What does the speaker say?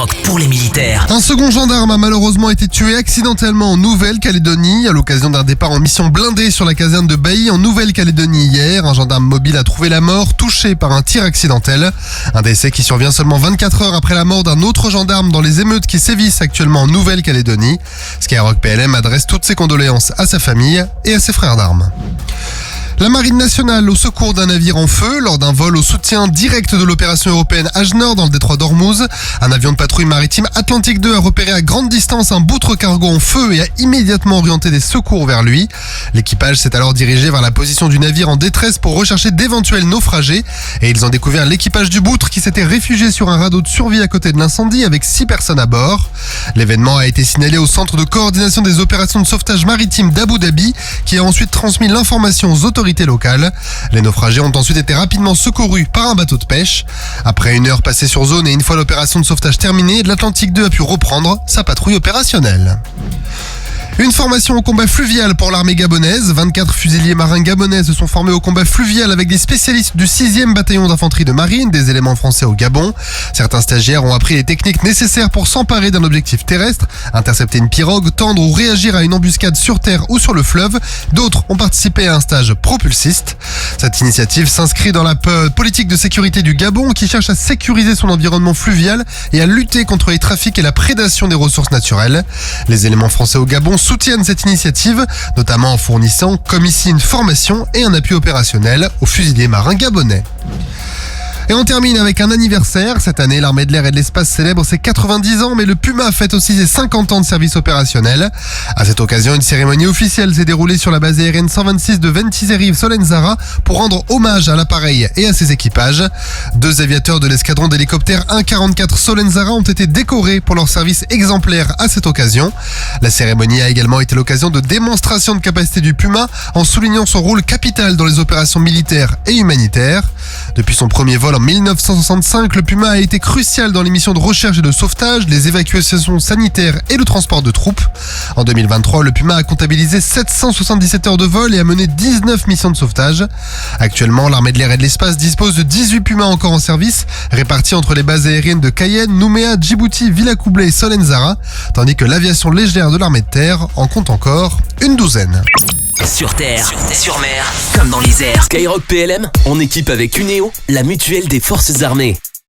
Skyrock pour les militaires. Un second gendarme a malheureusement été tué accidentellement en Nouvelle-Calédonie à l'occasion d'un départ en mission blindée sur la caserne de Bailly en Nouvelle-Calédonie hier. Un gendarme mobile a trouvé la mort touché par un tir accidentel. Un décès qui survient seulement 24 heures après la mort d'un autre gendarme dans les émeutes qui sévissent actuellement en Nouvelle-Calédonie. Skyrock PLM adresse toutes ses condoléances à sa famille et à ses frères d'armes. La Marine nationale au secours d'un navire en feu lors d'un vol au soutien direct de l'opération européenne Agenor dans le détroit d'Ormuz. Un avion de patrouille maritime Atlantique 2 a repéré à grande distance un boutre cargo en feu et a immédiatement orienté des secours vers lui. L'équipage s'est alors dirigé vers la position du navire en détresse pour rechercher d'éventuels naufragés et ils ont découvert l'équipage du boutre qui s'était réfugié sur un radeau de survie à côté de l'incendie avec 6 personnes à bord. L'événement a été signalé au centre de coordination des opérations de sauvetage maritime d'Abu Dhabi qui a ensuite transmis l'information aux autorités locales. Les naufragés ont ensuite été rapidement secourus par un bateau de pêche. Après une heure passée sur zone et une fois l'opération de sauvetage terminée, l'Atlantique 2 a pu reprendre sa patrouille opérationnelle. Une formation au combat fluvial pour l'armée gabonaise. 24 fusiliers marins gabonais se sont formés au combat fluvial avec des spécialistes du 6e bataillon d'infanterie de marine, des éléments français au Gabon. Certains stagiaires ont appris les techniques nécessaires pour s'emparer d'un objectif terrestre, intercepter une pirogue, tendre ou réagir à une embuscade sur terre ou sur le fleuve. D'autres ont participé à un stage propulsiste. Cette initiative s'inscrit dans la politique de sécurité du Gabon qui cherche à sécuriser son environnement fluvial et à lutter contre les trafics et la prédation des ressources naturelles. Les éléments français au Gabon soutiennent cette initiative, notamment en fournissant, comme ici, une formation et un appui opérationnel aux fusiliers marins gabonais. Et on termine avec un anniversaire. Cette année, l'armée de l'air et de l'espace célèbre ses 90 ans, mais le Puma fête aussi ses 50 ans de service opérationnel. À cette occasion, une cérémonie officielle s'est déroulée sur la base aérienne 126 de Ventiseri-Solenzara pour rendre hommage à l'appareil et à ses équipages. 2 aviateurs de l'escadron d'hélicoptères 144 Solenzara ont été décorés pour leur service exemplaire à cette occasion. La cérémonie a également été l'occasion de démonstration de capacité du Puma en soulignant son rôle capital dans les opérations militaires et humanitaires. Depuis son premier vol en 1965, le Puma a été crucial dans les missions de recherche et de sauvetage, les évacuations sanitaires et le transport de troupes. En 2023, le Puma a comptabilisé 777 heures de vol et a mené 19 missions de sauvetage. Actuellement, l'armée de l'air et de l'espace dispose de 18 Pumas encore en service, répartis entre les bases aériennes de Cayenne, Nouméa, Djibouti, Villacoublay et Solenzara, tandis que l'aviation légère de l'armée de terre en compte encore une douzaine. Sur terre, sur mer, comme dans les airs. Skyrock PLM, en équipe avec Uneo, la mutuelle des forces armées.